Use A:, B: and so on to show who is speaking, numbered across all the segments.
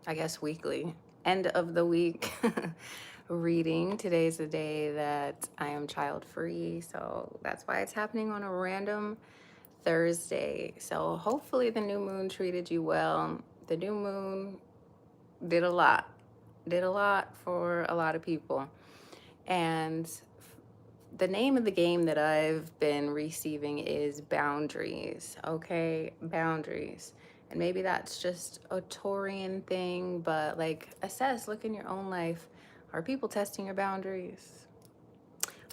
A: I guess, weekly, end of the week reading. Today's the day that I am child free. So that's why it's happening on a random Thursday. So hopefully the new moon treated you well. The new moon did a lot for a lot of people. And the name of the game that I've been receiving is boundaries. Okay, boundaries. And maybe that's just a Taurian thing, but like assess, look in your own life. Are people testing your boundaries?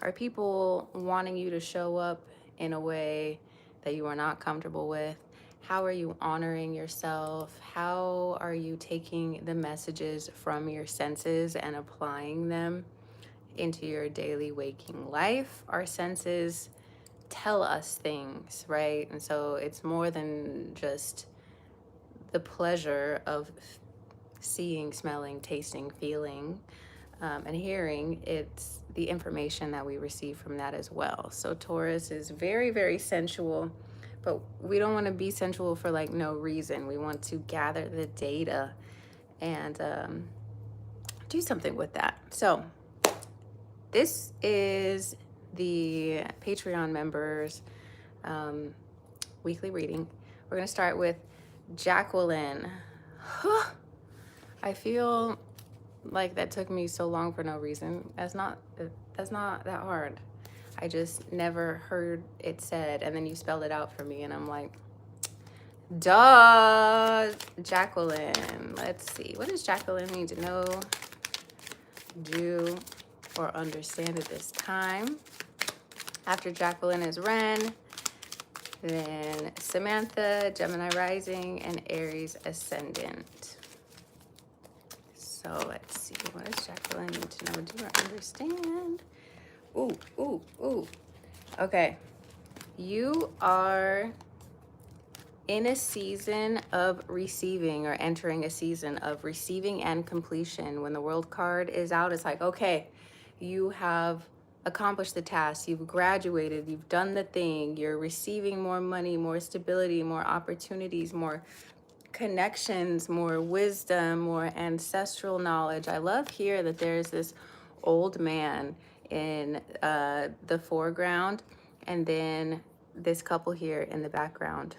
A: Are people wanting you to show up in a way that you are not comfortable with? How are you honoring yourself? How are you taking the messages from your senses and applying them into your daily waking life? Our senses tell us things, right? And so it's more than just the pleasure of seeing, smelling, tasting, feeling, and hearing. It's the information that we receive from that as well. So Taurus is very, very sensual, but we don't want to be sensual for like no reason. We want to gather the data and do something with that. So this is the Patreon members weekly reading. We're going to start with Jacqueline. I feel like that took me so long for no reason. That's not that hard. I just never heard it said, and then you spelled it out for me, and I'm like, duh, Jacqueline. Let's see. What does Jacqueline mean to know, do, or understand at this time? After Jacqueline is Ren, then Samantha, Gemini rising, and Aries ascendant. So let's see. What does Jacqueline need to know, do, or understand? Ooh. Okay. You are in a season of receiving, or entering a season of receiving and completion. When the World card is out, it's like, okay, you have accomplished the task, you've graduated, you've done the thing, you're receiving more money, more stability, more opportunities, more connections, more wisdom, more ancestral knowledge. I love here that there's this old man in the foreground, and then this couple here in the background.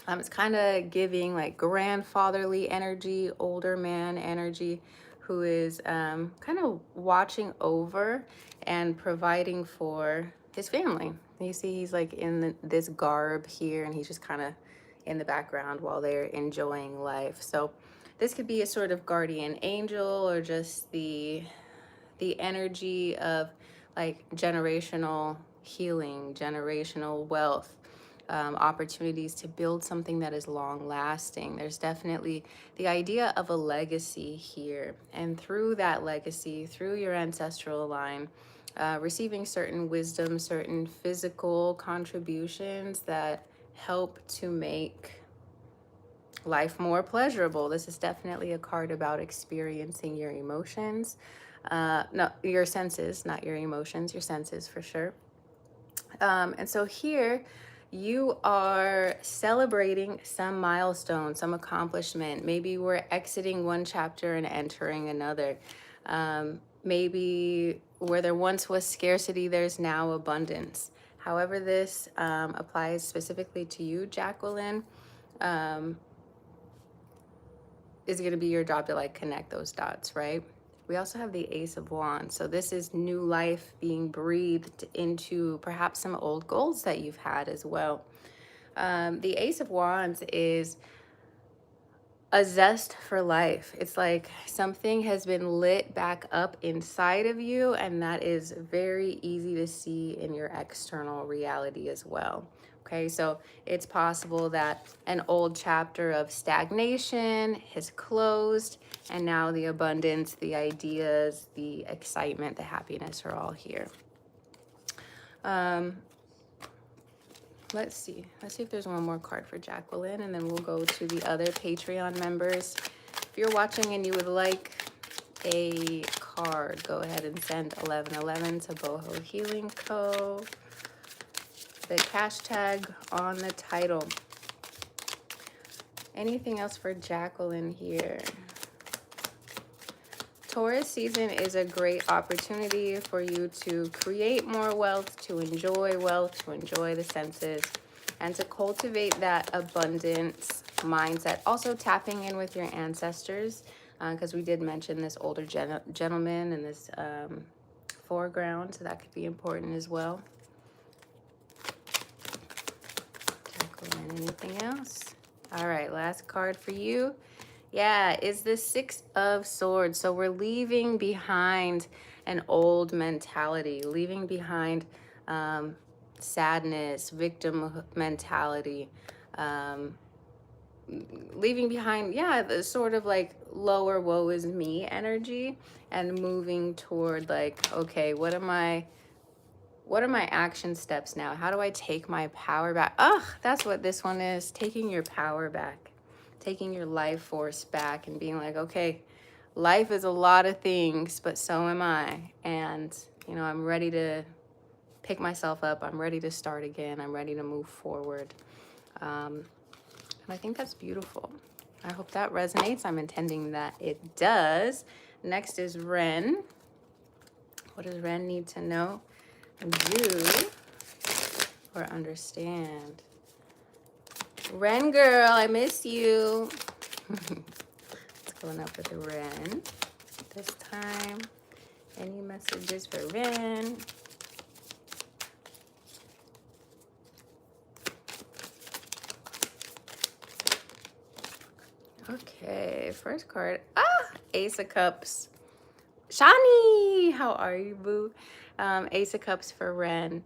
A: It's kind of giving like grandfatherly energy, older man energy, who is kind of watching over and providing for his family. You see, he's like in this garb here, and he's just kind of in the background while they're enjoying life. So this could be a sort of guardian angel, or just the energy of like generational healing, generational wealth, opportunities to build something that is long lasting. There's definitely the idea of a legacy here. And through that legacy, through your ancestral line, receiving certain wisdom, certain physical contributions that help to make life more pleasurable. This is definitely a card about experiencing your emotions. No, your senses, not your emotions, your senses for sure. And so here you are celebrating some milestone, some accomplishment. Maybe we're exiting one chapter and entering another. Maybe where there once was scarcity, there's now abundance. However, this applies specifically to you, Jacqueline, is going to be your job to like connect those dots, right? We also have the Ace of Wands. So this is new life being breathed into perhaps some old goals that you've had as well. The Ace of Wands is a zest for life. It's like something has been lit back up inside of you, and that is very easy to see in your external reality as well. Okay, so it's possible that an old chapter of stagnation has closed, and now the abundance, the ideas, the excitement, the happiness are all here. Let's see if there's one more card for Jacqueline, and then we'll go to the other Patreon members. If you're watching and you would like a card, go ahead and send 1111 to Boho Healing Co. The hashtag on the title. Anything else for Jacqueline here? Taurus season is a great opportunity for you to create more wealth, to enjoy the senses, and to cultivate that abundance mindset. Also tapping in with your ancestors, because we did mention this older gentleman in this foreground, so that could be important as well. Jacqueline, anything else? All right, last card for you. Yeah, is the Six of Swords. So we're leaving behind an old mentality, leaving behind sadness, victim mentality, leaving behind, yeah, the sort of like lower woe is me energy, and moving toward like, okay, what are my action steps now? How do I take my power back? Ugh, that's what this one is, taking your power back, taking your life force back, and being like, okay, life is a lot of things, but so am I. And, you know, I'm ready to pick myself up. I'm ready to start again. I'm ready to move forward. And I think that's beautiful. I hope that resonates. I'm intending that it does. Next is Ren. What does Ren need to know, do, or understand? Ren girl, I miss you. Let's go up with Ren this time. Any messages for Ren? Okay, first card. Ace of Cups. Shani, how are you, boo? Ace of Cups for Ren.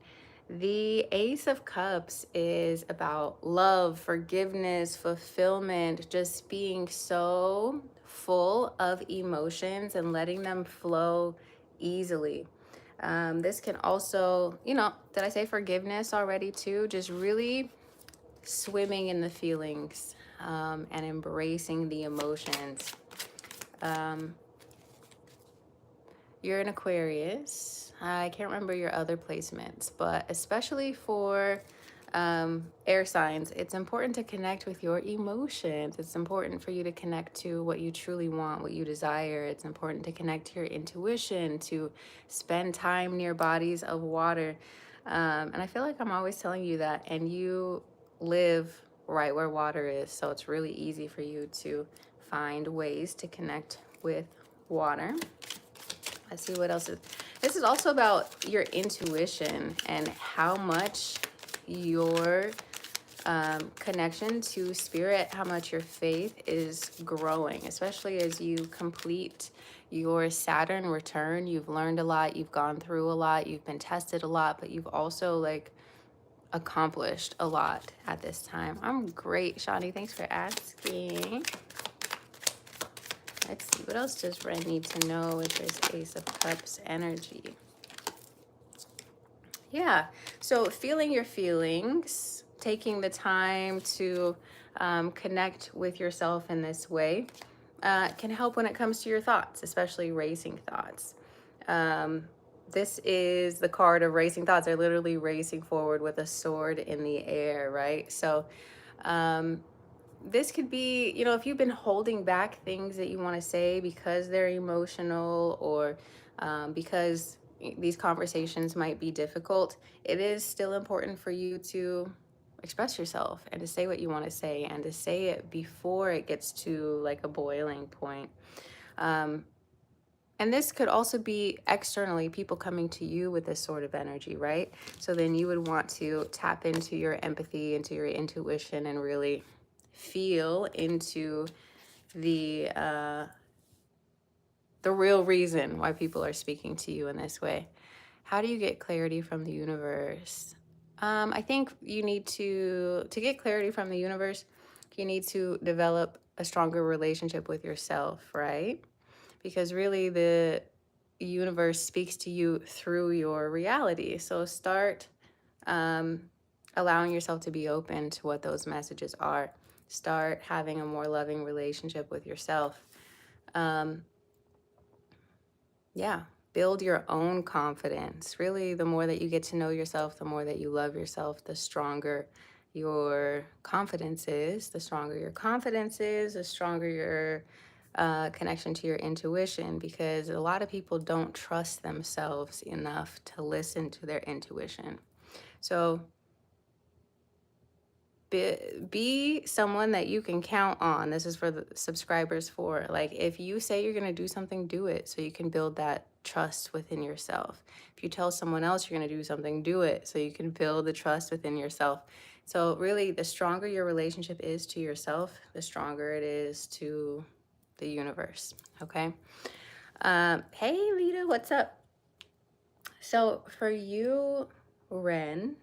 A: The Ace of Cups is about love, forgiveness, fulfillment, just being so full of emotions and letting them flow easily. This can also, you know, did I say forgiveness already too? Just really swimming in the feelings and embracing the emotions. You're an Aquarius. I can't remember your other placements, but especially for air signs, it's important to connect with your emotions. It's important for you to connect to what you truly want, what you desire. It's important to connect to your intuition, to spend time near bodies of water. And I feel like I'm always telling you that, and you live right where water is, so it's really easy for you to find ways to connect with water. Let's see what else is. This is also about your intuition and how much your connection to spirit, how much your faith is growing, especially as you complete your Saturn return. You've learned a lot, you've gone through a lot, you've been tested a lot, but you've also like accomplished a lot at this time. I'm great, Shani. Thanks for asking. Let's see, what else does Ren need to know with this Ace of Cups energy? Yeah, so feeling your feelings, taking the time to connect with yourself in this way can help when it comes to your thoughts, especially racing thoughts. This is the card of racing thoughts. They're literally racing forward with a sword in the air, right? So this could be, you know, if you've been holding back things that you want to say because they're emotional, or because these conversations might be difficult, it is still important for you to express yourself and to say what you want to say, and to say it before it gets to like a boiling point. And this could also be externally, people coming to you with this sort of energy, right? So then you would want to tap into your empathy, into your intuition, and really feel into the real reason why people are speaking to you in this way. How do you get clarity from the universe? I think you need to get clarity from the universe, you need to develop a stronger relationship with yourself, right? Because really the universe speaks to you through your reality. So start allowing yourself to be open to what those messages are. Start having a more loving relationship with yourself. Yeah, build your own confidence. Really, the more that you get to know yourself, the more that you love yourself, the stronger your confidence is, the stronger your confidence is, the stronger your connection to your intuition, because a lot of people don't trust themselves enough to listen to their intuition. So be someone that you can count on. This is for the subscribers for, like, if you say you're going to do something, do it, so you can build that trust within yourself. If you tell someone else you're going to do something, do it, so you can build the trust within yourself. So really, the stronger your relationship is to yourself, the stronger it is to the universe. Okay. Hey Lita, what's up? So for you, Ren,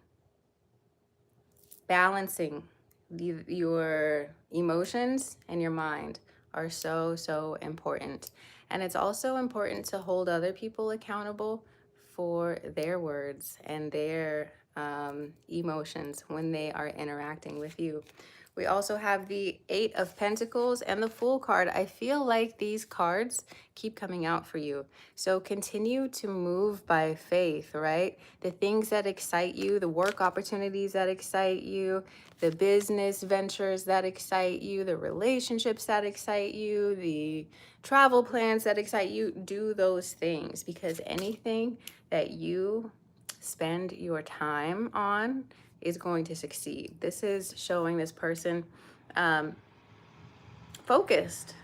A: balancing your emotions and your mind are so important. And it's also important to hold other people accountable for their words and their emotions when they are interacting with you. We also have the Eight of Pentacles and the Fool card. I feel like these cards keep coming out for you. So continue to move by faith, right? The things that excite you, the work opportunities that excite you, the business ventures that excite you, the relationships that excite you, the travel plans that excite you, do those things, because anything that you spend your time on is going to succeed. This is showing this person focused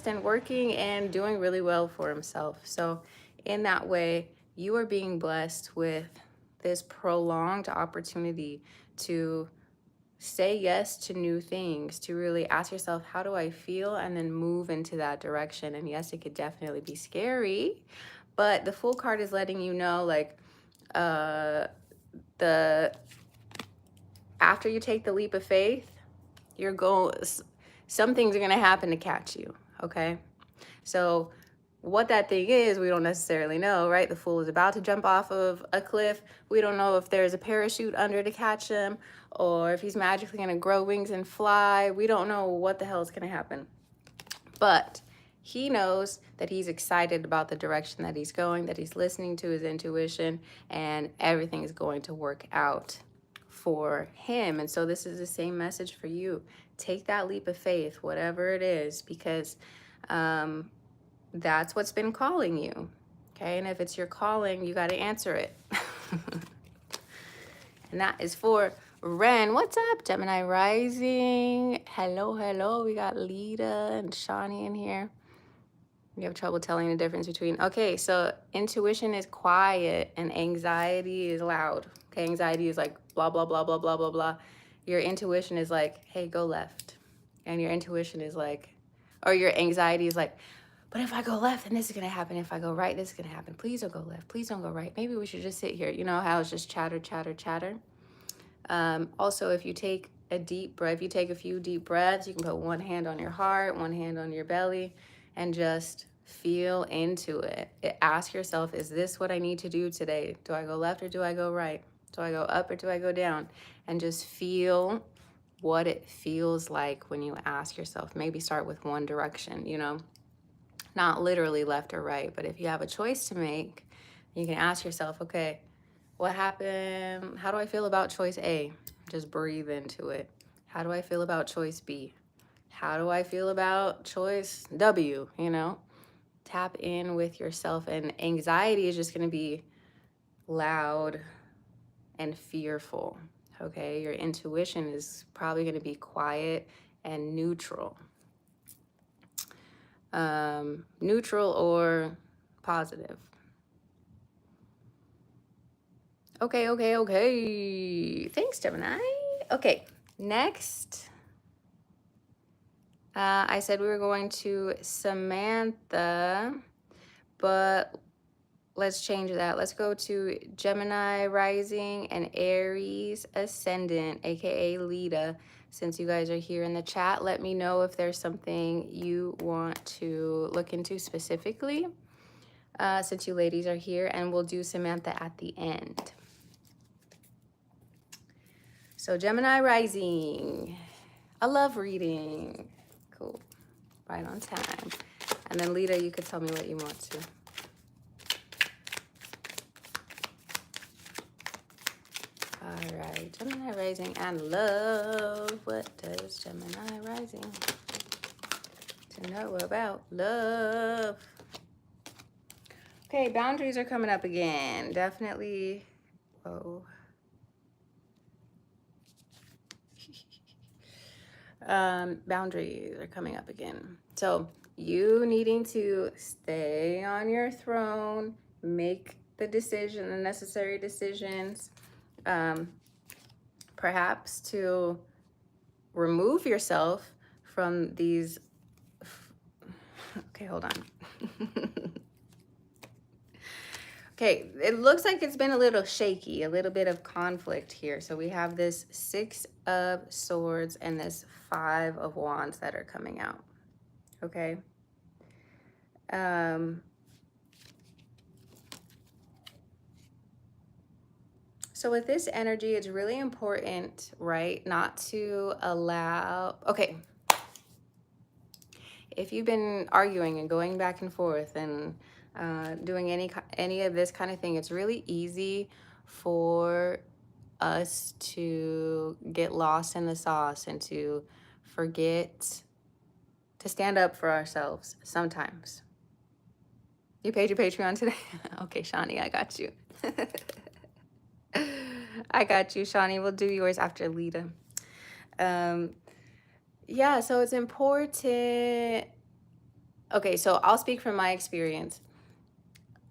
A: and working and doing really well for himself. So in that way, you are being blessed with this prolonged opportunity to say yes to new things, to really ask yourself, how do I feel? And then move into that direction. And yes, it could definitely be scary, but the Fool card is letting you know, like, after you take the leap of faith, some things are going to happen to catch you. Okay. So what that thing is, we don't necessarily know, right? The Fool is about to jump off of a cliff. We don't know if there's a parachute under to catch him, or if he's magically going to grow wings and fly. We don't know what the hell is going to happen. But he knows that he's excited about the direction that he's going, that he's listening to his intuition, and everything is going to work out for him. And so this is the same message for you. Take that leap of faith, whatever it is, because that's what's been calling you. Okay. And if it's your calling, you got to answer it. And that is for Ren. What's up, Gemini rising? Hello. We got Lita and Shawnee in here. You have trouble telling the difference between, okay, so intuition is quiet and anxiety is loud. Okay, anxiety is like blah, blah, blah, blah, blah, blah, blah. Your intuition is like, hey, go left. And your intuition is like, or your anxiety is like, but if I go left, then this is gonna happen. If I go right, this is gonna happen. Please don't go left. Please don't go right. Maybe we should just sit here. You know how it's just chatter. Also, if you take a deep breath, if you take a few deep breaths, you can put one hand on your heart, one hand on your belly, and just feel into it. Ask yourself, is this what I need to do today? Do I go left or do I go right? Do I go up or do I go down? And just feel what it feels like when you ask yourself. Maybe start with one direction, you know, not literally left or right, but if you have a choice to make, you can ask yourself, okay, what happened? How do I feel about choice A? Just breathe into it. How do I feel about choice B? How do I feel about choice W? You know, tap in with yourself. And anxiety is just going to be loud and fearful. Okay. Your intuition is probably going to be quiet and neutral. Neutral or positive. Okay. Thanks, Gemini. Okay, next. I said we were going to Samantha, but let's change that. Let's go to Gemini rising and Aries ascendant, aka Lita. Since you guys are here in the chat, let me know if there's something you want to look into specifically, since you ladies are here, and we'll do Samantha at the end. So Gemini rising, a love reading. Cool, right on time. And then Lita, you could tell me what you want to. All right, Gemini rising and love. What does Gemini rising to know about love? Okay, boundaries are coming up again. Definitely. Whoa. Boundaries are coming up again. So you needing to stay on your throne, make the decision, the necessary decisions, perhaps to remove yourself from these. Okay, hold on. Okay, it looks like it's been a little shaky, a little bit of conflict here. So we have this 6 of Swords and this 5 of Wands that are coming out. Okay. So with this energy, it's really important, right, not to allow, okay, if you've been arguing and going back and forth and doing any of this kind of thing, it's really easy for us to get lost in the sauce and to forget to stand up for ourselves sometimes. You paid your Patreon today? Okay, Shani, I got you. I got you, Shani. We'll do yours after Lita. Yeah, so it's important. Okay, so I'll speak from my experience.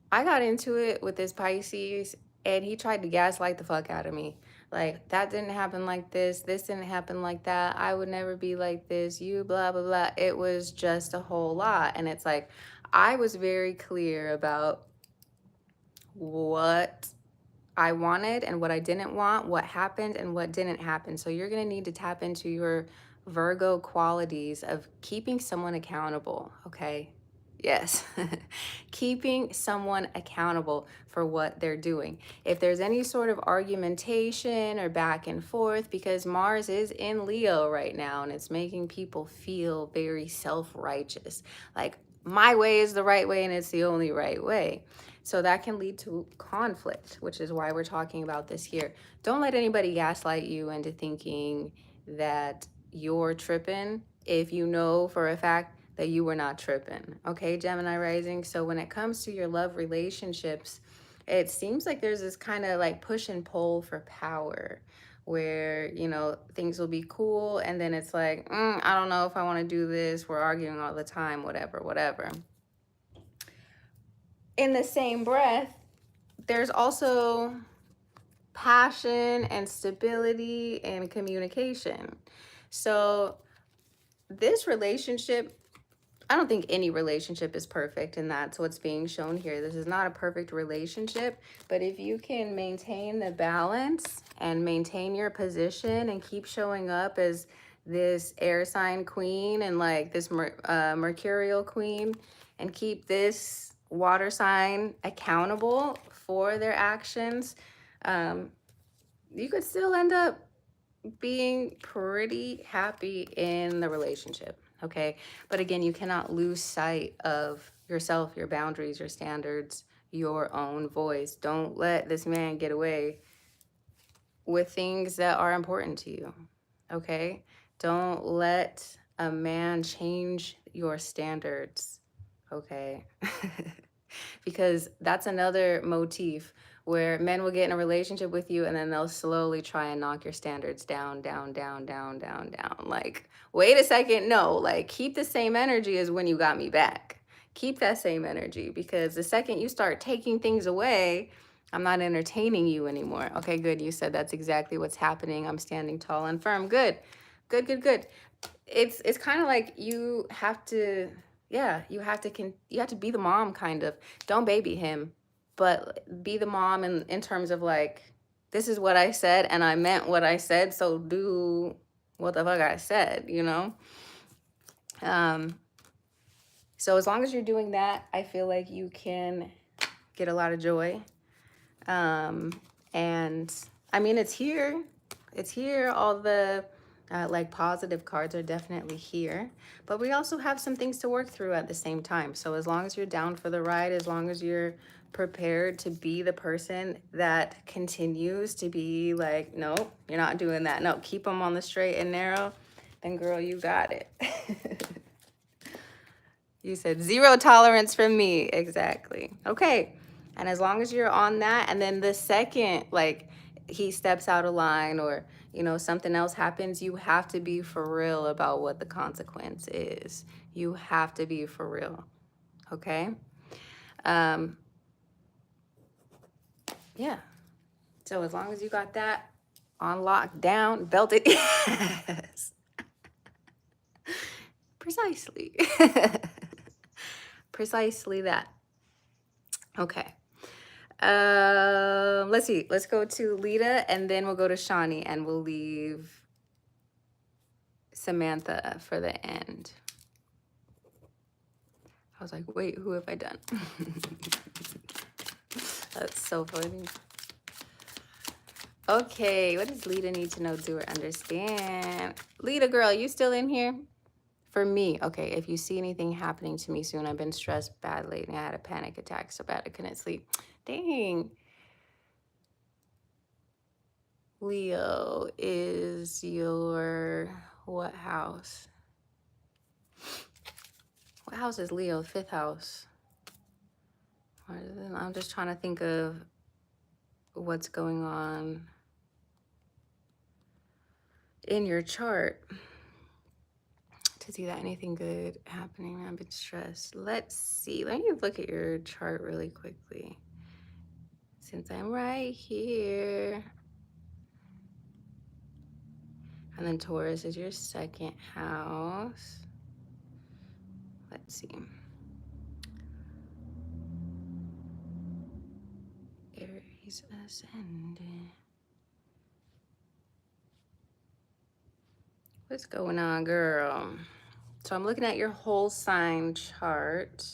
A: I got into it with this Pisces and he tried to gaslight the fuck out of me. Like, that didn't happen like this didn't happen like that, I would never be like this, you blah blah blah. It was just a whole lot. And it's like, I was very clear about what I wanted and what I didn't want, what happened and what didn't happen. So you're going to need to tap into your Virgo qualities of keeping someone accountable, okay? Yes. Keeping someone accountable for what they're doing. If there's any sort of argumentation or back and forth, because Mars is in Leo right now and it's making people feel very self-righteous. Like, my way is the right way and it's the only right way. So that can lead to conflict, which is why we're talking about this here. Don't let anybody gaslight you into thinking that you're tripping if you know for a fact that you were not tripping. Okay, Gemini rising. So when it comes to your love relationships, it seems like there's this kind of like push and pull for power where, you know, things will be cool. And then it's like, I don't know if I want to do this. We're arguing all the time, whatever. In the same breath, there's also passion and stability and communication. So this relationship, I don't think any relationship is perfect, and that's what's being shown here. This is not a perfect relationship, but if you can maintain the balance and maintain your position and keep showing up as this air sign queen and like this mercurial queen, and keep this water sign accountable for their actions, you could still end up being pretty happy in the relationship. Okay, but again, you cannot lose sight of yourself, your boundaries, your standards, your own voice. Don't let this man get away with things that are important to you. Okay, don't let a man change your standards. Okay. Because that's another motif where men will get in a relationship with you and then they'll slowly try and knock your standards down. Like, wait a second, no, like, keep the same energy as when you got me back. Keep that same energy, because the second you start taking things away, I'm not entertaining you anymore. Okay, good. You said that's exactly what's happening. I'm standing tall and firm. Good. It's kind of like you have to, yeah, you have to be the mom, kind of. Don't baby him, but be the mom in terms of like, this is what I said and I meant what I said, so do what the fuck I said, you know? So as long as you're doing that, I feel like you can get a lot of joy. And I mean, it's here, all the Like positive cards are definitely here, but we also have some things to work through at the same time. So as long as you're down for the ride, as long as you're prepared to be the person that continues to be like, nope, you're not doing that. No, keep them on the straight and narrow. Then girl, you got it. You said 0 tolerance from me. Exactly. Okay. And as long as you're on that, and then the second, like, he steps out of line or, you know, something else happens, you have to be for real about what the consequence is. You have to be for real. Okay? Yeah. So as long as you got that on lockdown, belted. Yes. Precisely. Precisely that. Okay. Let's see. Let's go to Lita and then we'll go to Shawnee and we'll leave Samantha for the end. I was like, wait, who have I done? That's so funny. Okay, what does Lita need to know, do, or understand? Lita, girl, you still in here? For me, okay, if you see anything happening to me soon, I've been stressed bad lately. I had a panic attack so bad I couldn't sleep. Dang. Leo is your what house? What house is Leo? 5th house. I'm just trying to think of what's going on in your chart to see that anything good happening. I've been stressed. Let's see. Let me look at your chart really quickly since I'm right here. And then Taurus is your 2nd house. Let's see. Aries ascendant. What's going on, girl? So I'm looking at your whole sign chart.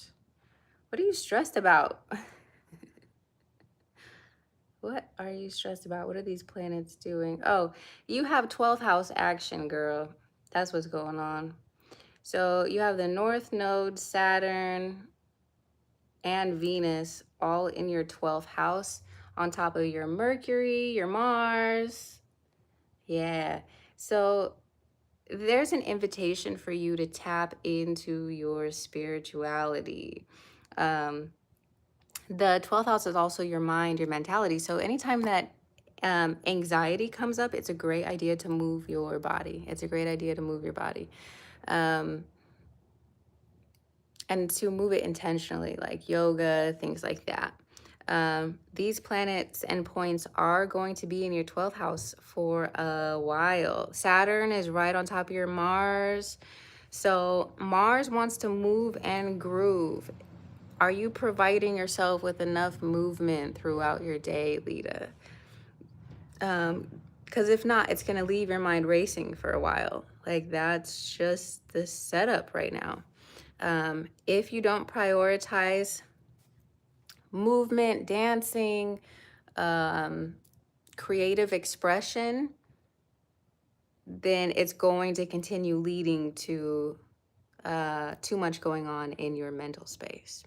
A: What are you stressed about? What are you stressed about? What are these planets doing? Oh, you have 12th house action, girl. That's what's going on. So you have the North Node, Saturn, and Venus all in your 12th house on top of your Mercury, your Mars. Yeah. So there's an invitation for you to tap into your spirituality. The 12th house is also your mind, your mentality. So anytime that anxiety comes up, it's a great idea to move your body. It's a great idea to move your body. And to move it intentionally, like yoga, things like that. These planets and points are going to be in your 12th house for a while. Saturn is right on top of your Mars. So Mars wants to move and groove. Are you providing yourself with enough movement throughout your day, Lita? Because if not, it's going to leave your mind racing for a while. Like, that's just the setup right now. If you don't prioritize movement, dancing, creative expression, then it's going to continue leading to too much going on in your mental space.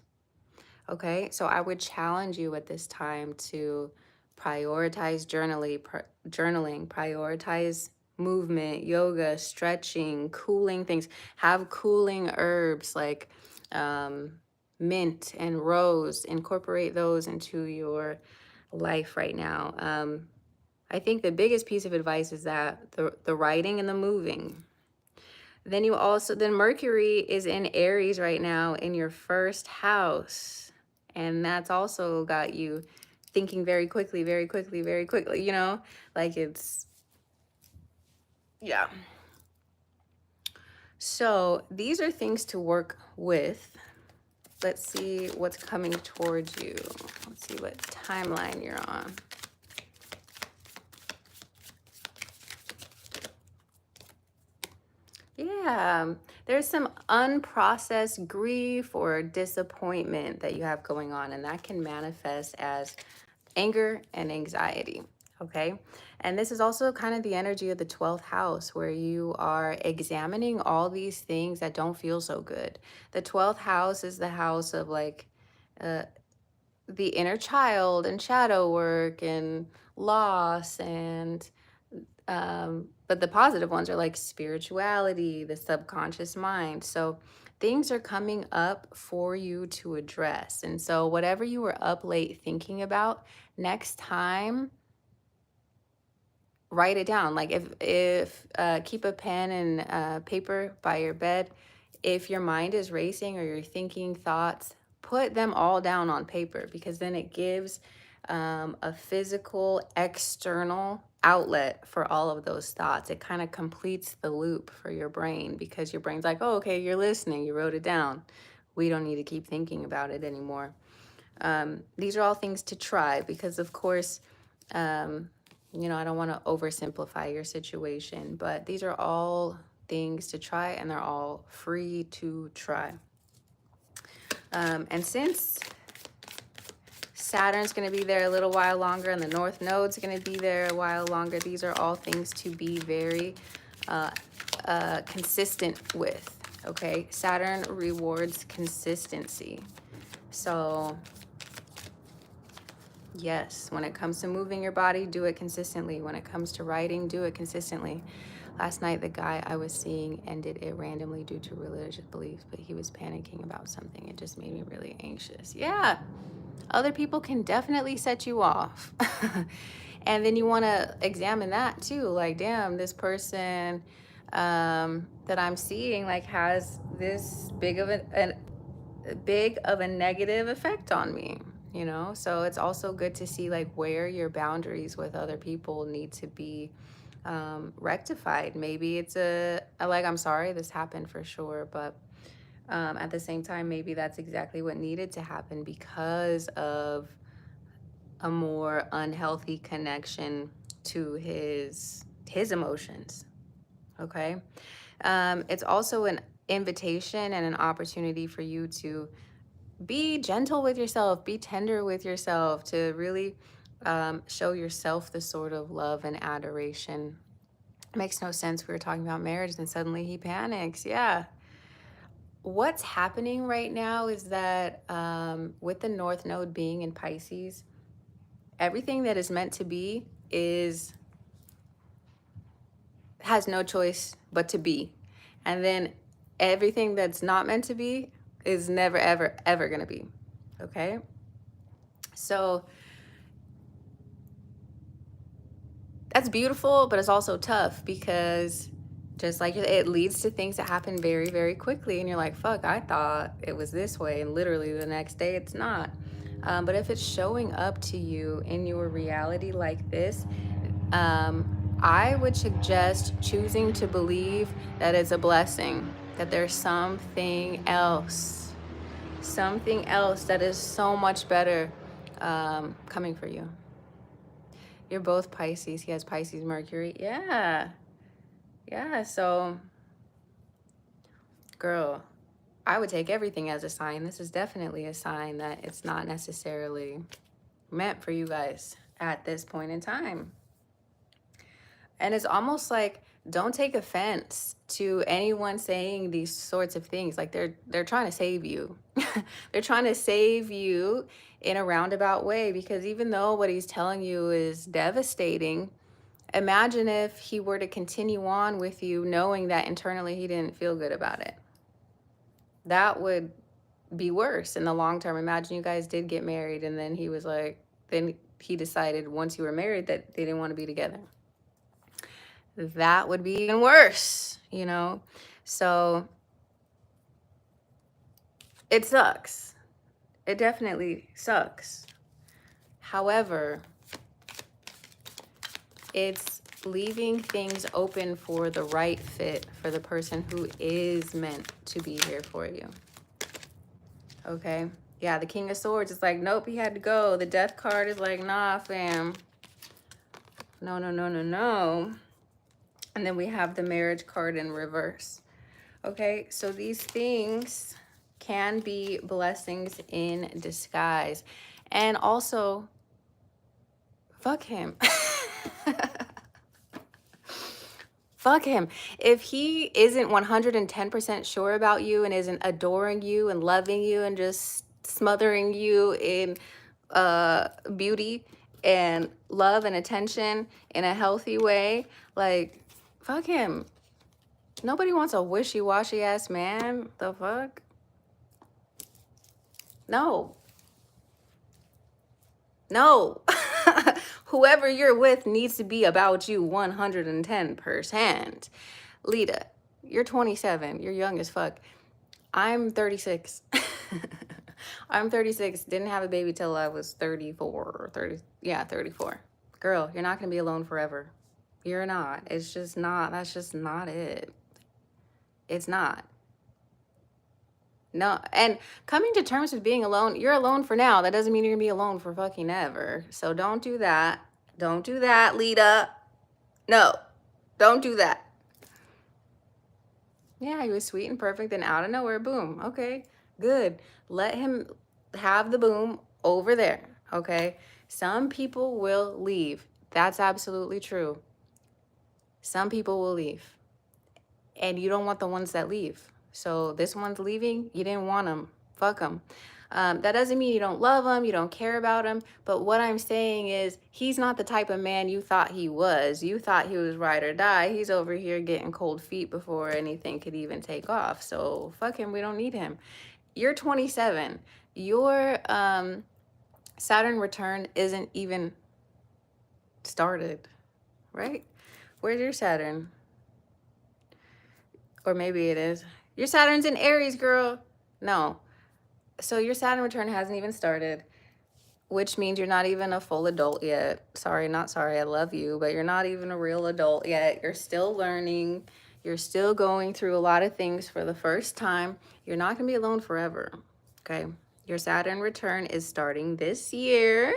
A: Okay, so I would challenge you at this time to prioritize journaling, prioritize movement, yoga, stretching, cooling things. Have cooling herbs like mint and rose. Incorporate those into your life right now. I think the biggest piece of advice is that the writing and the moving. Then Mercury is in Aries right now in your 1st house. And that's also got you thinking very quickly, you know, like yeah. So these are things to work with. Let's see what's coming towards you. Let's see what timeline you're on. Yeah, there's some unprocessed grief or disappointment that you have going on, and that can manifest as anger and anxiety. Okay. And this is also kind of the energy of the 12th house where you are examining all these things that don't feel so good. The 12th house is the house of like uh, the inner child and shadow work and loss and but the positive ones are like spirituality, the subconscious mind. So things are coming up for you to address. And so whatever you were up late thinking about, next time write it down. Like if keep a pen and paper by your bed. If your mind is racing or you're thinking thoughts, put them all down on paper, because then it gives a physical external outlet for all of those thoughts. It kind of completes the loop for your brain, because your brain's like, oh, okay, you're listening, you wrote it down, we don't need to keep thinking about it anymore. These are all things to try, because of course, um, I don't want to oversimplify your situation, but these are all things to try, and they're all free to try. And since Saturn's going to be there a little while longer and the North Node's going to be there a while longer, these are all things to be very consistent with. Okay, Saturn rewards consistency. So yes, when it comes to moving your body, do it consistently. When it comes to writing, do it consistently. Last night, the guy I was seeing ended it randomly due to religious beliefs, but he was panicking about something. It just made me really anxious. Yeah, other people can definitely set you off. And then you want to examine that too. Like, damn, this person that I'm seeing like has this big of a negative effect on me. So it's also good to see like where your boundaries with other people need to be rectified. Maybe it's like, I'm sorry this happened for sure, but at the same time, maybe that's exactly what needed to happen because of a more unhealthy connection to his emotions. Okay. It's also an invitation and an opportunity for you to be gentle with yourself, be tender with yourself, to really show yourself the sort of love and adoration. It makes no sense. We were talking about marriage and suddenly he panics. Yeah. What's happening right now is that with the North Node being in Pisces, everything that is meant to be has no choice but to be. And then everything that's not meant to be is never, ever, ever going to be. Okay? So that's beautiful, but it's also tough, because just like it leads to things that happen very, very quickly. And you're like, fuck, I thought it was this way. And literally the next day it's not. But if it's showing up to you in your reality like this, I would suggest choosing to believe that it's a blessing, that there's something else that is so much better coming for you. You're both Pisces. He has Pisces Mercury. Yeah. Yeah. So, girl, I would take everything as a sign. This is definitely a sign that it's not necessarily meant for you guys at this point in time. And it's almost like, don't take offense to anyone saying these sorts of things. Like they're trying to save you. They're trying to save you in a roundabout way, because even though what he's telling you is devastating, imagine if he were to continue on with you knowing that internally he didn't feel good about it. That would be worse in the long term. Imagine you guys did get married and then he was like, then he decided once you were married that they didn't want to be together. That would be even worse, So it sucks. It definitely sucks. However, it's leaving things open for the right fit for the person who is meant to be here for you. Okay? Yeah, the King of Swords is like, nope, he had to go. The Death card is like, nah, fam. No, no, no, no, no. And then we have the Marriage card in reverse. Okay, so these things can be blessings in disguise. And also, fuck him. Fuck him. If he isn't 110% sure about you and isn't adoring you and loving you and just smothering you in beauty and love and attention in a healthy way, like, fuck him. Nobody wants a wishy-washy ass man. The fuck? No. No. Whoever you're with needs to be about you 110%. Lita, you're 27. You're young as fuck. I'm 36. I'm 36. Didn't have a baby till I was 34 or 30. Yeah, 34. Girl, you're not going to be alone forever. You're not. It's just not. That's just not it. It's not. No, and coming to terms with being alone, you're alone for now. That doesn't mean you're gonna be alone for fucking ever. So don't do that. Don't do that, Lita. No, don't do that. Yeah, he was sweet and perfect, and out of nowhere, boom. Okay, good. Let him have the boom over there. Okay, some people will leave. That's absolutely true. Some people will leave, and you don't want the ones that leave. So this one's leaving. You didn't want him. Fuck him. That doesn't mean you don't love him, you don't care about him. But what I'm saying is, he's not the type of man you thought he was. You thought he was ride or die. He's over here getting cold feet before anything could even take off. So fuck him. We don't need him. You're 27. Your Saturn return isn't even started, right? Where's your Saturn? Or maybe it is. Your Saturn's in Aries, girl. No. So your Saturn return hasn't even started, which means you're not even a full adult yet. Sorry, not sorry, I love you, but you're not even a real adult yet. You're still learning. You're still going through a lot of things for the first time. You're not going to be alone forever, okay? Your Saturn return is starting this year.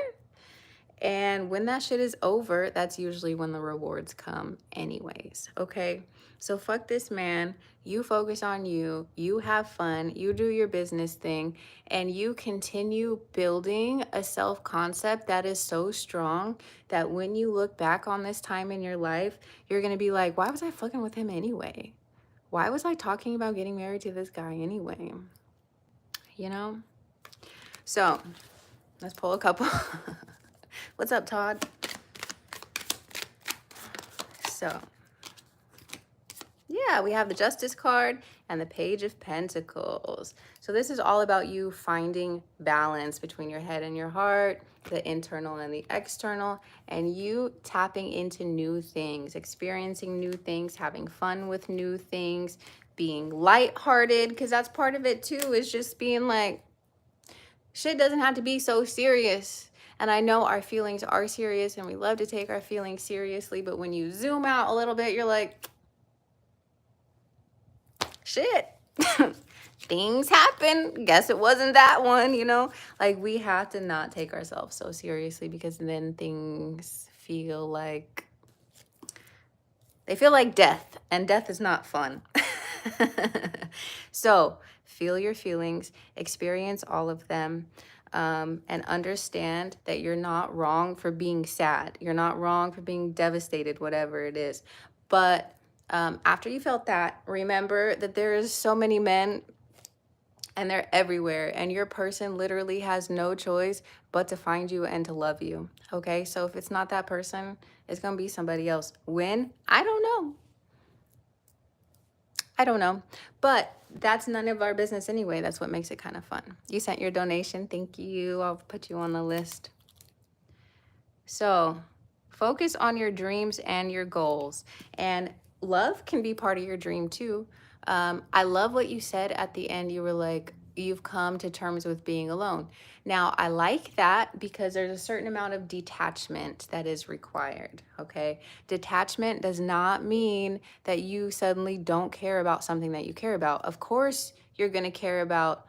A: And when that shit is over, that's usually when the rewards come anyways, okay? So fuck this man. You focus on you. You have fun. You do your business thing. And you continue building a self-concept that is so strong that when you look back on this time in your life, you're going to be like, why was I fucking with him anyway? Why was I talking about getting married to this guy anyway? You know? So let's pull a couple. What's up, Todd? So, yeah, we have the Justice card and the Page of Pentacles. So this is all about you finding balance between your head and your heart, the internal and the external, and you tapping into new things, experiencing new things, having fun with new things, being lighthearted, because that's part of it too, is just being like, shit doesn't have to be so serious. And I know our feelings are serious and we love to take our feelings seriously, but when you zoom out a little bit, you're like, shit, things happen. Guess it wasn't that one, you know? Like, we have to not take ourselves so seriously, because then things feel like, they feel like death, and death is not fun. So feel your feelings, experience all of them. And understand that you're not wrong for being sad. You're not wrong for being devastated, whatever it is. But after you felt that, remember that there's so many men and they're everywhere. And your person literally has no choice but to find you and to love you. Okay, so if it's not that person, it's going to be somebody else. When? I don't know. I don't know, but that's none of our business anyway. That's what makes it kind of fun. You sent your donation. Thank you. I'll put you on the list. So focus on your dreams and your goals. And love can be part of your dream too. I love what you said at the end. You were like, you've come to terms with being alone. Now, I like that because there's a certain amount of detachment that is required, okay? Detachment does not mean that you suddenly don't care about something that you care about. Of course, you're going to care about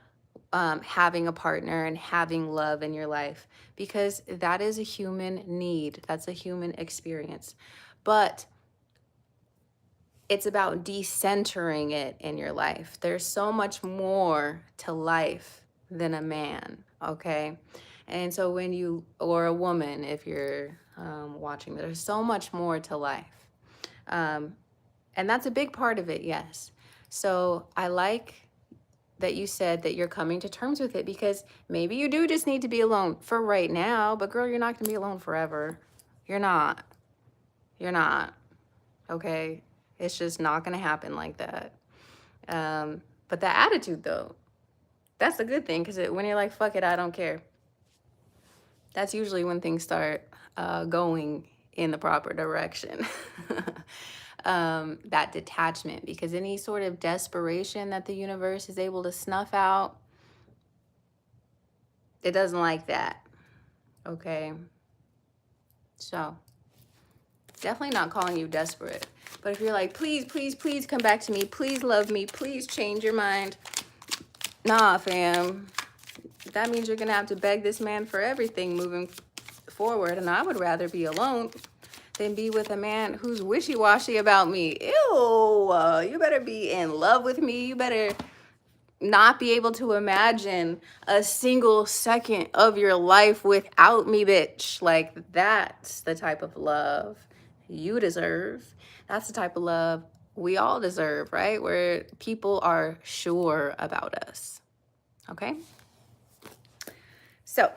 A: having a partner and having love in your life, because that is a human need. That's a human experience. But it's about decentering it in your life. There's so much more to life than a man, okay? And so when you, or a woman, if you're watching. There's so much more to life. And that's a big part of it, yes. So I like that you said that you're coming to terms with it, because maybe you do just need to be alone for right now, but girl, you're not going to be alone forever. You're not. You're not. Okay? It's just not going to happen like that. But that attitude, though, that's a good thing, because when you're like, fuck it, I don't care, that's usually when things start going in the proper direction. That detachment, because any sort of desperation that the universe is able to snuff out, it doesn't like that. Okay? So, definitely not calling you desperate. But if you're like, please, please, please come back to me, please love me, please change your mind. Nah, fam. That means you're gonna have to beg this man for everything moving forward. And I would rather be alone than be with a man who's wishy-washy about me. Ew, you better be in love with me. You better not be able to imagine a single second of your life without me, bitch. Like, that's the type of love you deserve. That's the type of love we all deserve, right? Where people are sure about us. Okay? So,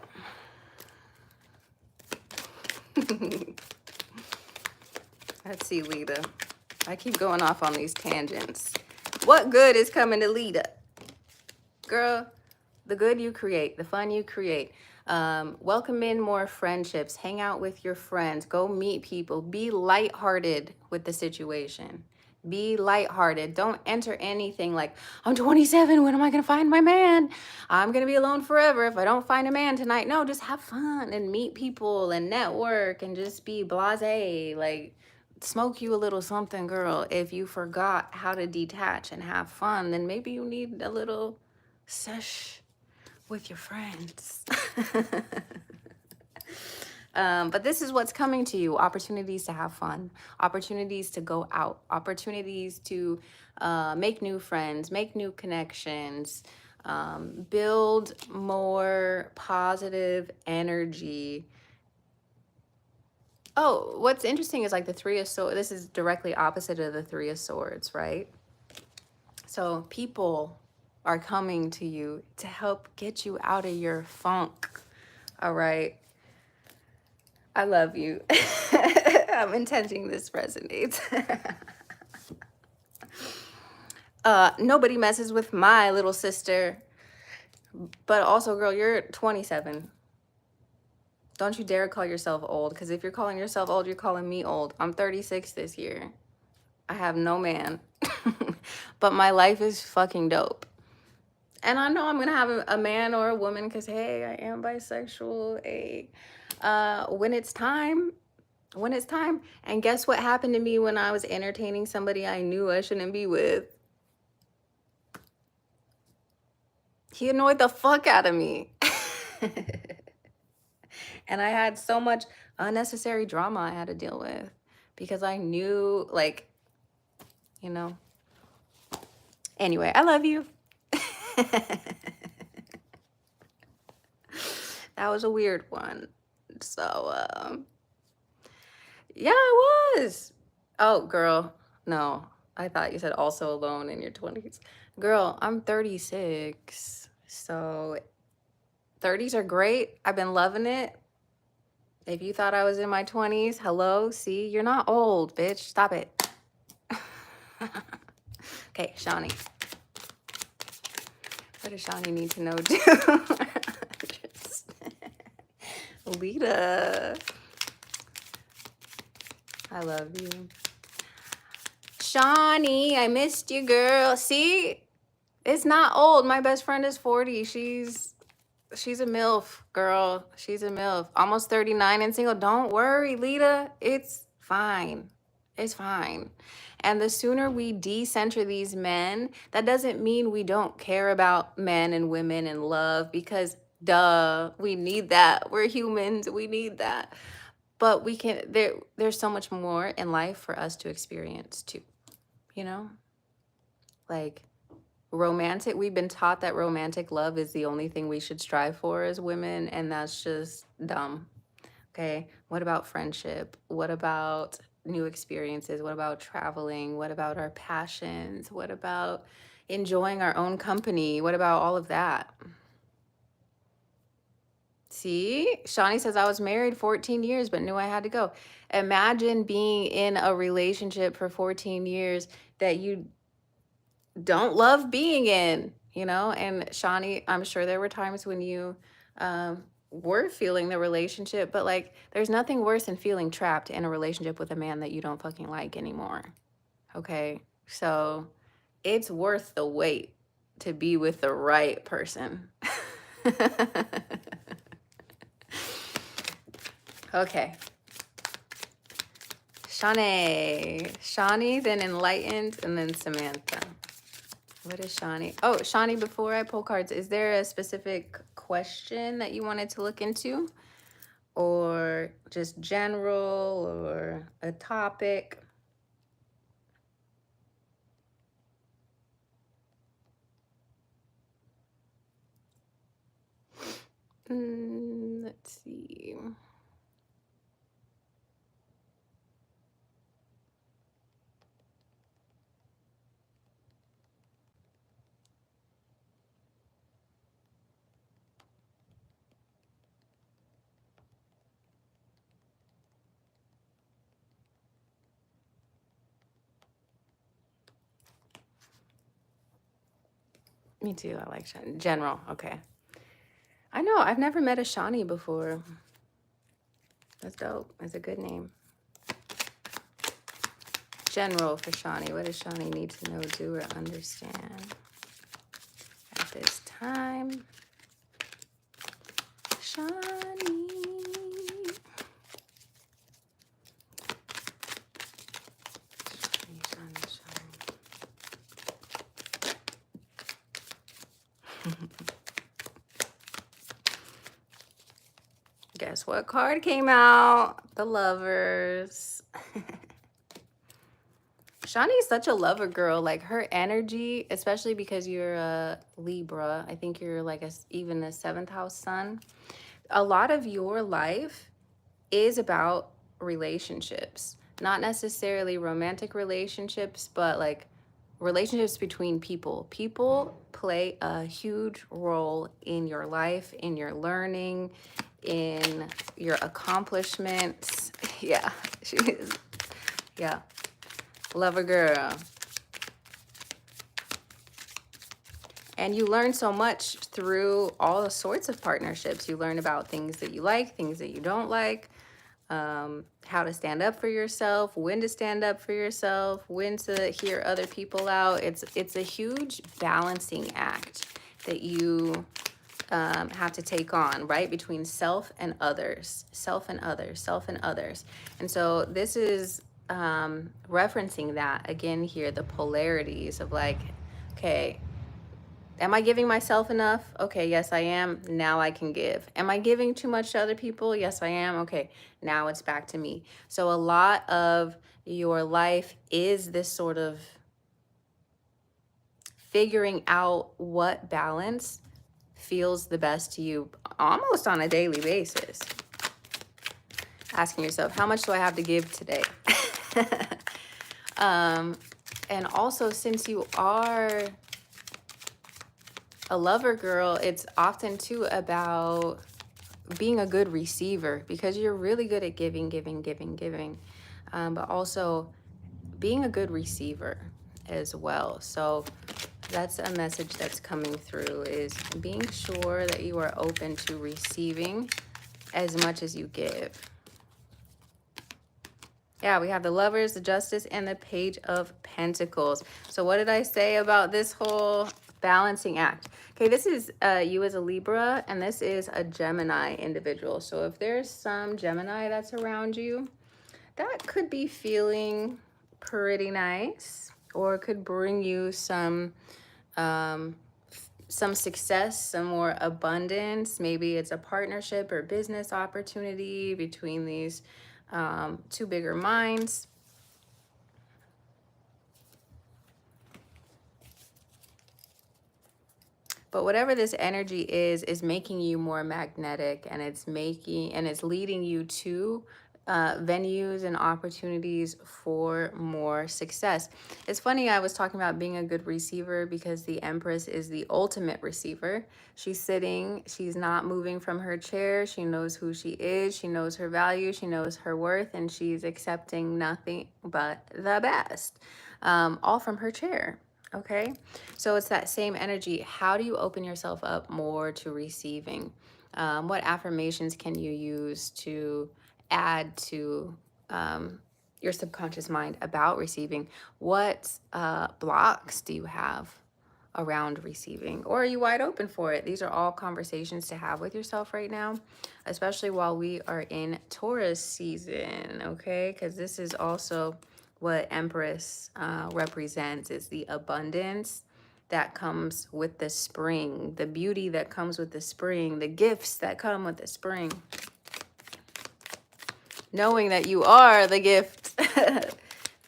A: let's see, Lita. I keep going off on these tangents. What good is coming to Lita? Girl, the good you create, the fun you create. Welcome in more friendships. Hang out with your friends. Go meet people. Be lighthearted with the situation. Be lighthearted. Don't enter anything like, I'm 27. When am I going to find my man? I'm going to be alone forever if I don't find a man tonight. No, just have fun and meet people and network and just be blasé. Like, smoke you a little something, girl. If you forgot how to detach and have fun, then maybe you need a little sesh with your friends. But this is what's coming to you: opportunities to have fun, opportunities to go out, opportunities to make new friends, make new connections, build more positive energy. Oh, what's interesting is like the Three of Swords. This is directly opposite of the Three of Swords, right? So people are coming to you to help get you out of your funk. All right. I love you. I'm intending this resonates. Nobody messes with my little sister. But also, girl, you're 27. Don't you dare call yourself old, because if you're calling yourself old, you're calling me old. I'm 36 this year. I have no man. But my life is fucking dope. And I know I'm going to have a man or a woman, because, hey, I am bisexual. Hey, when it's time. And guess what happened to me when I was entertaining somebody I knew I shouldn't be with? He annoyed the fuck out of me. And I had so much unnecessary drama I had to deal with, because I knew, like, you know. Anyway, I love you. That was a weird one. So, yeah, I was. Oh, girl. No, I thought you said also alone in your 20s. Girl, I'm 36. So 30s are great. I've been loving it. If you thought I was in my 20s, hello, see, you're not old, bitch. Stop it. Okay, Shawnee. What does Shawnee need to know too? Lita. I love you. Shawnee, I missed you, girl. See? It's not old. My best friend is 40. She's a MILF, girl. She's a MILF. Almost 39 and single. Don't worry, Lita. It's fine. It's fine. And the sooner we decenter these men, that doesn't mean we don't care about men and women and love, because duh, we need that. We're humans. We need that. But we can, there's so much more in life for us to experience too, you know? Like, romantic, we've been taught that romantic love is the only thing we should strive for as women, and that's just dumb. Okay. What about friendship? What about new experiences? What about traveling? What about our passions? What about enjoying our own company? What about all of that? See, Shawnee says, I was married 14 years, but knew I had to go. Imagine being in a relationship for 14 years that you don't love being in, you know? And Shawnee, I'm sure there were times when you were feeling the relationship, but like there's nothing worse than feeling trapped in a relationship with a man that you don't fucking like anymore. Okay. So it's worth the wait to be with the right person. Okay. Shawnee, then Enlightened, and then Samantha. What is Shawnee? Oh, Shawnee, before I pull cards, is there a specific question that you wanted to look into? Or just general or a topic? Let's see. Me too. I like Shawnee. General. Okay. I know. I've never met a Shawnee before. That's dope. That's a good name. General for Shawnee. What does Shawnee need to know, do, or understand at this time? Shawnee. Guess what card came out? The Lovers. Shawnee's such a lover girl. Like her energy, especially because you're a Libra. I think you're like even a 7th house sun. A lot of your life is about relationships. Not necessarily romantic relationships, but like relationships between people. People play a huge role in your life, in your learning, in your accomplishments. Yeah, she is. Yeah, lover girl. And you learn so much through all sorts of partnerships. You learn about things that you like, things that you don't like, how to stand up for yourself, when to stand up for yourself, when to hear other people out. It's a huge balancing act that you have to take on, right? Between self and others, self and others, self and others. And so this is referencing that again here, the polarities of like, okay, am I giving myself enough? Okay, yes, I am. Now I can give. Am I giving too much to other people? Yes, I am. Okay, now it's back to me. So a lot of your life is this sort of figuring out what balance feels the best to you almost on a daily basis. Asking yourself, how much do I have to give today? And also, since you are a lover girl, it's often too about being a good receiver because you're really good at giving, giving. But also being a good receiver as well. So that's a message that's coming through, is being sure that you are open to receiving as much as you give. Yeah, we have the Lovers, the Justice, and the Page of Pentacles. So what did I say about this whole balancing act? Okay, this is you as a Libra, and this is a Gemini individual. So if there's some Gemini that's around you, that could be feeling pretty nice, or could bring you some success, some more abundance. Maybe it's a partnership or business opportunity between these two bigger minds. But whatever this energy is making you more magnetic, and it's leading you to venues and opportunities for more success. It's funny, I was talking about being a good receiver because the Empress is the ultimate receiver. She's sitting, she's not moving from her chair. She knows who she is, she knows her value, she knows her worth, and she's accepting nothing but the best, all from her chair. Okay, so it's that same energy. How do you open yourself up more to receiving? What affirmations can you use to add to your subconscious mind about receiving? What blocks do you have around receiving? Or are you wide open for it? These are all conversations to have with yourself right now, especially while we are in Taurus season, okay? Because this is also what Empress represents, is the abundance that comes with the spring, the beauty that comes with the spring, the gifts that come with the spring. Knowing that you are the gift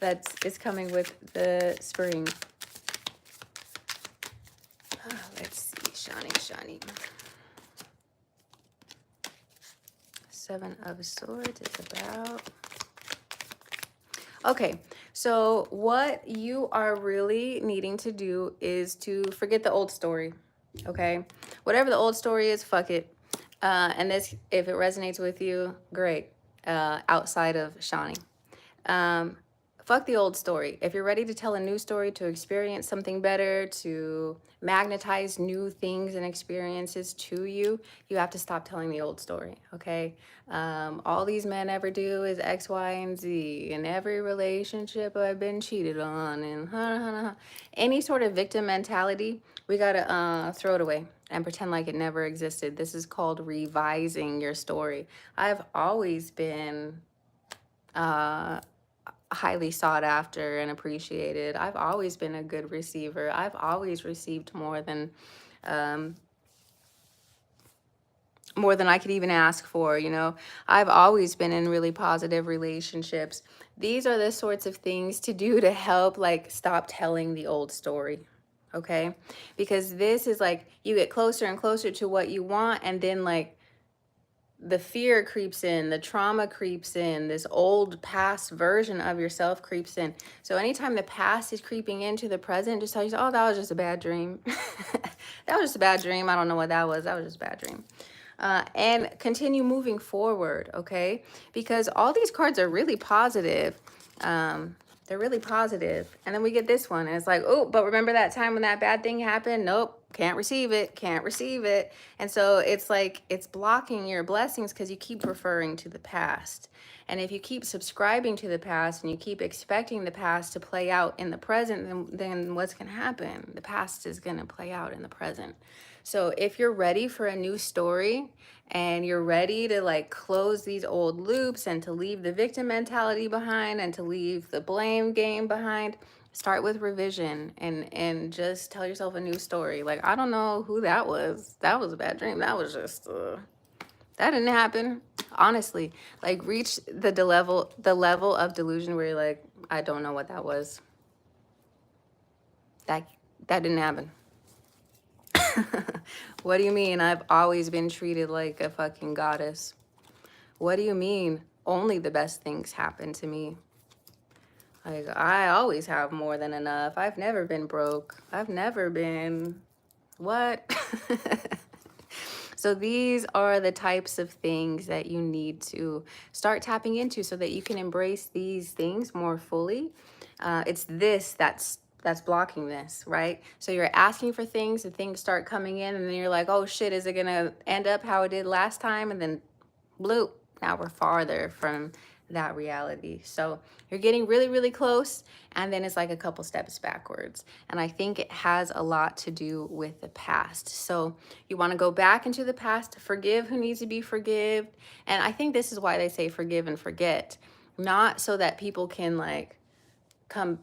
A: that is coming with the spring. Let's see, Shani. 7 of Swords is about... Okay, so what you are really needing to do is to forget the old story, okay? Whatever the old story is, fuck it. And this, if it resonates with you, great. Outside of Shani. Fuck the old story. If you're ready to tell a new story, to experience something better, to magnetize new things and experiences to you, you have to stop telling the old story, okay? All these men ever do is X, Y, and Z. In every relationship I've been cheated on, and any sort of victim mentality, we gotta throw it away and pretend like it never existed. This is called revising your story. I've always been highly sought after and appreciated. I've always been a good receiver. I've always received more than I could even ask for, you know. I've always been in really positive relationships. These are the sorts of things to do to help, like, stop telling the old story, okay? Because this is like, you get closer and closer to what you want, and then, like, the fear creeps in, the trauma creeps in, this old past version of yourself creeps in. So anytime the past is creeping into the present, just tell yourself, oh, that was just a bad dream. That was just a bad dream. I don't know what that was. That was just a bad dream. And continue moving forward, okay? Because all these cards are really positive. They're really positive. And then we get this one, and it's like, oh, but remember that time when that bad thing happened? Nope, can't receive it, can't receive it. And so it's like, it's blocking your blessings because you keep referring to the past. And if you keep subscribing to the past and you keep expecting the past to play out in the present, then what's going to happen? The past is going to play out in the present. So if you're ready for a new story and you're ready to, like, close these old loops and to leave the victim mentality behind and to leave the blame game behind, start with revision and just tell yourself a new story. Like, I don't know who that was. That was a bad dream. That was just that didn't happen. Honestly, like, reach the level of delusion where you're like, I don't know what that was. That didn't happen. What do you mean? I've always been treated like a fucking goddess. What do you mean? Only the best things happen to me. Like, I always have more than enough. I've never been broke. I've never been... What? So these are the types of things that you need to start tapping into so that you can embrace these things more fully. It's this that's blocking this, right? So you're asking for things and things start coming in, and then you're like, oh shit, is it gonna end up how it did last time? And then bloop, now we're farther from that reality. So you're getting really, really close, and then it's like a couple steps backwards. And I think it has a lot to do with the past. So you want to go back into the past to forgive who needs to be forgiven. And I think this is why they say forgive and forget, not so that people can, like, come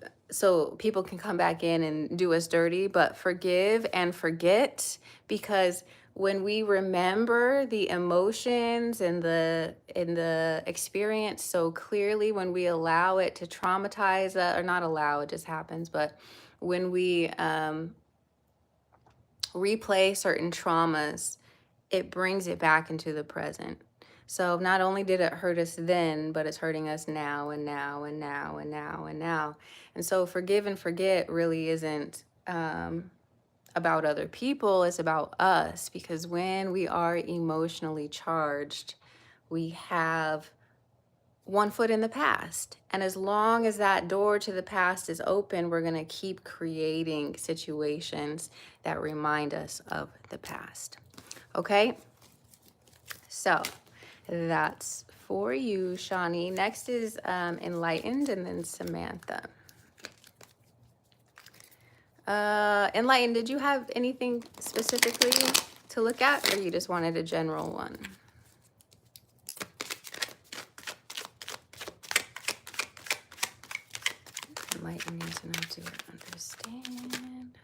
A: back in and do us dirty, but forgive and forget. Because when we remember the emotions and the experience so clearly, when we allow it to traumatize us, or not allow, it just happens, but when we replay certain traumas, it brings it back into the present. So not only did it hurt us then, but it's hurting us now and now and now and now and now. And so forgive and forget really isn't about other people, it's about us. Because when we are emotionally charged, we have one foot in the past. And as long as that door to the past is open, we're going to keep creating situations that remind us of the past. Okay? So that's for you, Shawnee. Next is Enlightened, and then Samantha. Enlightened, did you have anything specifically to look at, or you just wanted a general one? Enlightened needs to know to understand.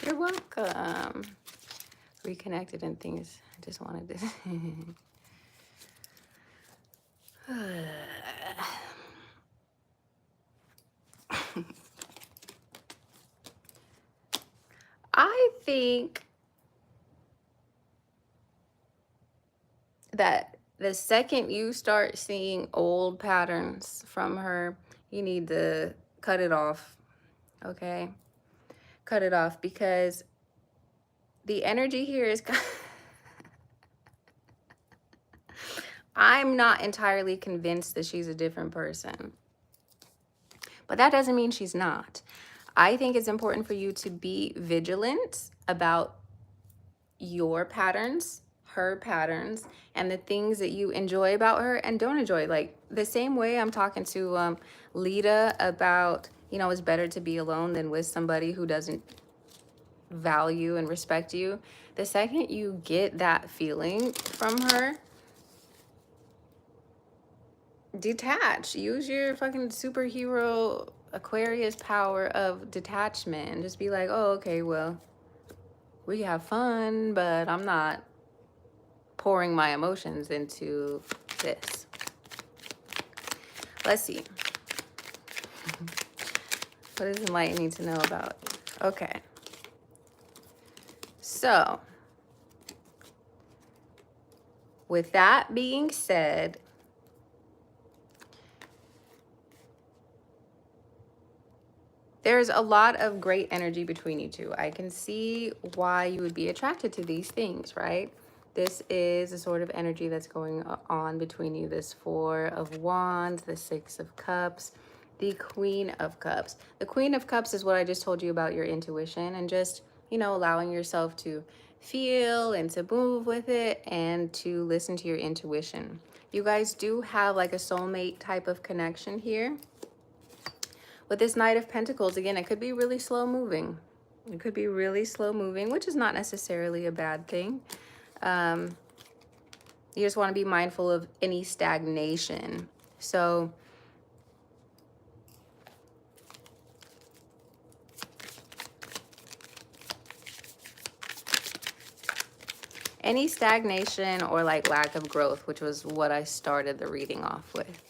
A: You're welcome. Reconnected and things. I just wanted to. I think that the second you start seeing old patterns from her, you need to cut it off. Okay? Cut it off, because the energy here is I'm not entirely convinced that she's a different person, but that doesn't mean she's not. I think it's important for you to be vigilant about your patterns, her patterns, and the things that you enjoy about her and don't enjoy. Like the same way I'm talking to Lita about, you know, it's better to be alone than with somebody who doesn't value and respect you. The second you get that feeling from her, detach. Use your fucking superhero Aquarius power of detachment and just be like, oh, okay, well, we have fun, but I'm not pouring my emotions into this. Let's see. What does Enlightened need to know about? Okay. So, with that being said, there's a lot of great energy between you two. I can see why you would be attracted to these things, right? This is a sort of energy that's going on between you. This Four of Wands, the Six of Cups, the Queen of Cups. The Queen of Cups is what I just told you about your intuition and just, you know, allowing yourself to feel and to move with it and to listen to your intuition. You guys do have like a soulmate type of connection here. With this Knight of Pentacles, again, it could be really slow moving. It could be really slow moving, which is not necessarily a bad thing. You just want to be mindful of any stagnation. So any stagnation or like lack of growth, which was what I started the reading off with.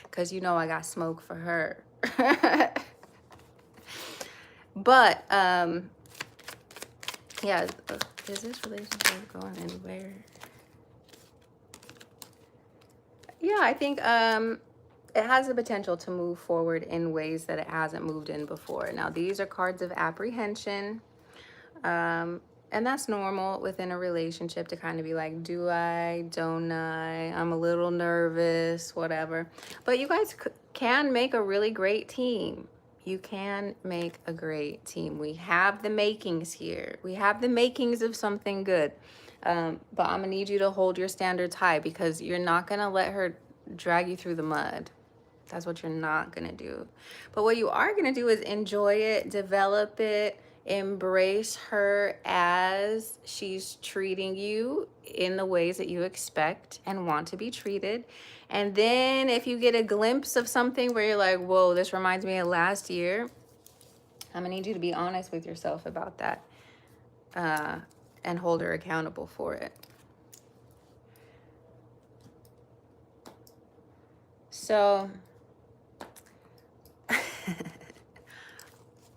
A: Because you know I got smoke for her. But, yeah, is this relationship going anywhere? Yeah, I think it has the potential to move forward in ways that it hasn't moved in before. Now, these are cards of apprehension. And that's normal within a relationship to kind of be like, do I, don't I? I'm a little nervous, whatever. But you guys can make a really great team. You can make a great team. We have the makings here. We have the makings of something good. But I'm going to need you to hold your standards high, because you're not going to let her drag you through the mud. That's what you're not going to do. But what you are going to do is enjoy it, develop it, embrace her as she's treating you in the ways that you expect and want to be treated. And then if you get a glimpse of something where you're like, whoa, this reminds me of last year, I'm gonna need you to be honest with yourself about that and hold her accountable for it. So So,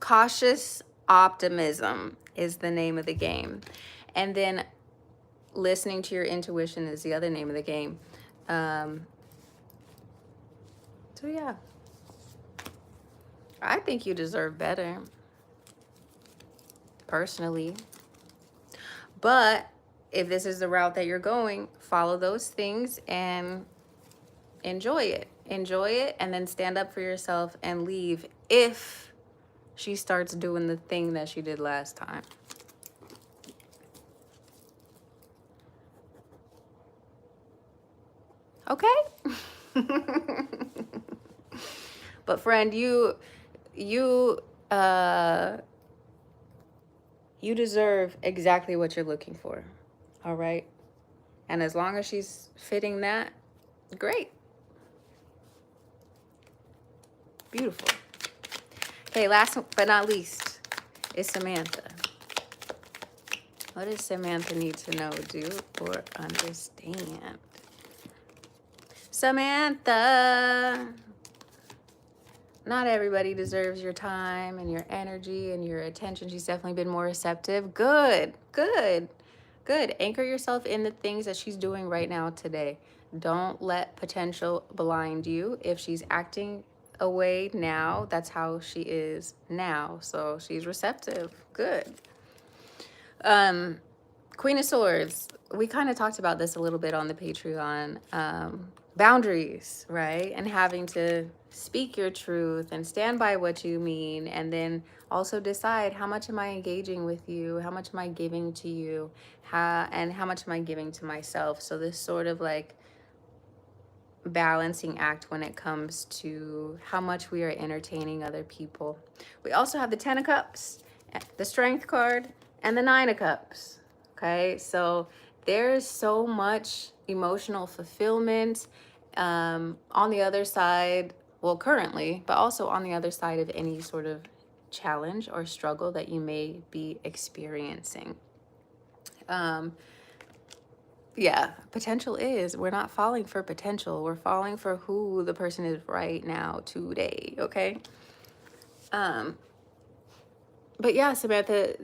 A: cautious optimism is the name of the game. And then listening to your intuition is the other name of the game. So yeah, I think you deserve better, personally. But if this is the route that you're going, follow those things and enjoy it. Enjoy it, and then stand up for yourself and leave if she starts doing the thing that she did last time. Okay? But friend, you deserve exactly what you're looking for. All right? And as long as she's fitting that, great. Beautiful. Okay, last but not least is Samantha. What does Samantha need to know, do, or understand? Samantha. Not everybody deserves your time and your energy and your attention. She's definitely been more receptive. Good, good, good. Anchor yourself in the things that she's doing right now today. Don't let potential blind you. If she's acting away now, that's how she is now. So she's receptive. Good. Queen of Swords. We kind of talked about this a little bit on the Patreon. Boundaries, right? And having to speak your truth and stand by what you mean, and then also decide, how much am I engaging with you? How much am I giving to you? And how much am I giving to myself? So this sort of like balancing act when it comes to how much we are entertaining other people. We also have the 10 of Cups, the Strength card, and the 9 of Cups. Okay, so there's so much emotional fulfillment on the other side, well, currently, but also on the other side of any sort of challenge or struggle that you may be experiencing. Yeah, potential is, we're not falling for potential. We're falling for who the person is right now, today, okay? But yeah, Samantha,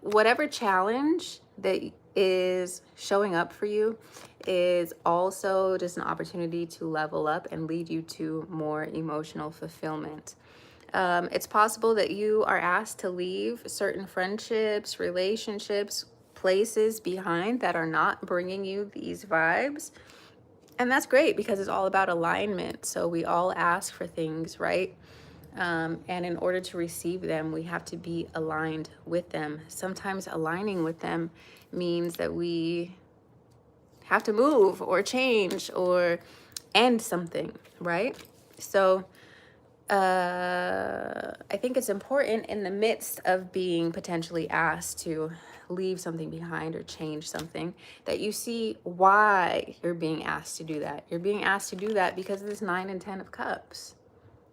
A: whatever challenge that is showing up for you is also just an opportunity to level up and lead you to more emotional fulfillment. It's possible that you are asked to leave certain friendships, relationships, places behind that are not bringing you these vibes. And that's great, because it's all about alignment. So we all ask for things, right? And in order to receive them, we have to be aligned with them. Sometimes aligning with them means that we have to move or change or end something, right? So I think it's important, in the midst of being potentially asked to leave something behind or change something, that you see why you're being asked to do that. You're being asked to do that because of this 9 and 10 of Cups.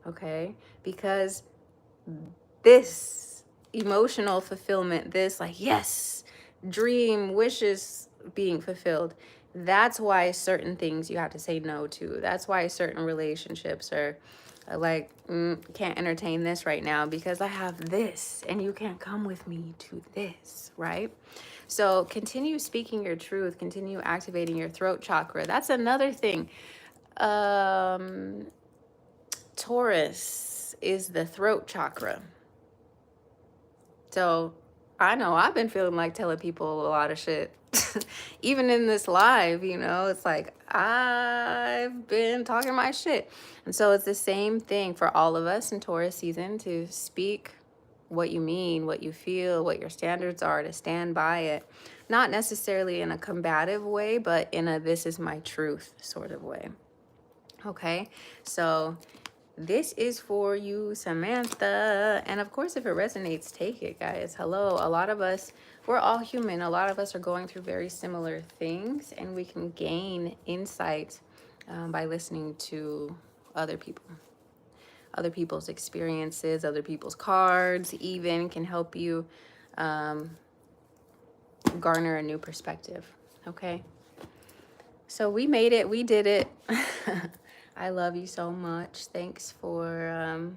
A: Okay? Because this emotional fulfillment, this like, yes, dream, wishes being fulfilled, that's why certain things you have to say no to. That's why certain relationships are like, can't entertain this right now because I have this and you can't come with me to this, right? So continue speaking your truth, continue activating your throat chakra. That's another thing. Taurus is the throat chakra. So I know I've been feeling like telling people a lot of shit. Even in this live, you know, it's like I've been talking my shit. And so it's the same thing for all of us in Taurus season, to speak what you mean, what you feel, what your standards are, to stand by it. Not necessarily in a combative way, but in a this is my truth sort of way. Okay, so this is for you, Samantha. And of course, if it resonates, take it, guys. Hello. A lot of us, we're all human. A lot of us are going through very similar things, and we can gain insight by listening to other people. Other people's experiences, other people's cards even can help you garner a new perspective. Okay. So we made it. We did it. I love you so much. Thanks for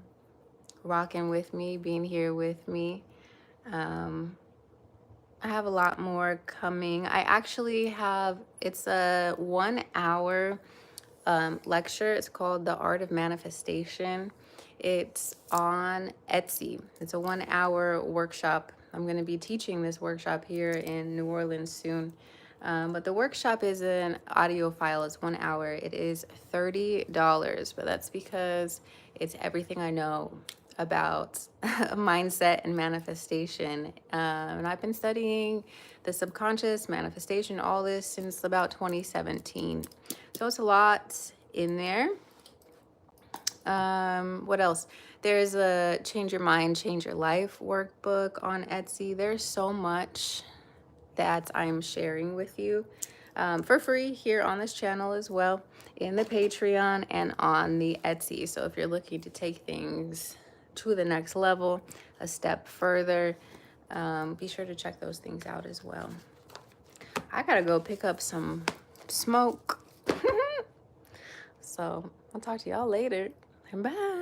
A: rocking with me, being here with me. Um, I have a lot more coming. I actually have, it's a 1 hour lecture. It's called The Art of Manifestation. It's on Etsy. It's a 1 hour workshop. I'm going to be teaching this workshop here in New Orleans soon. But the workshop is an audio file. It's 1 hour. It is $30, but that's because it's everything I know about mindset and manifestation. And I've been studying the subconscious, manifestation, all this since about 2017. So it's a lot in there. What else? There's a Change Your Mind, Change Your Life workbook on Etsy. There's so much that I'm sharing with you for free here on this channel as well, in the Patreon and on the Etsy. So if you're looking to take things to the next level, a step further, be sure to check those things out as well. I gotta go pick up some smoke. So I'll talk to y'all later. Bye.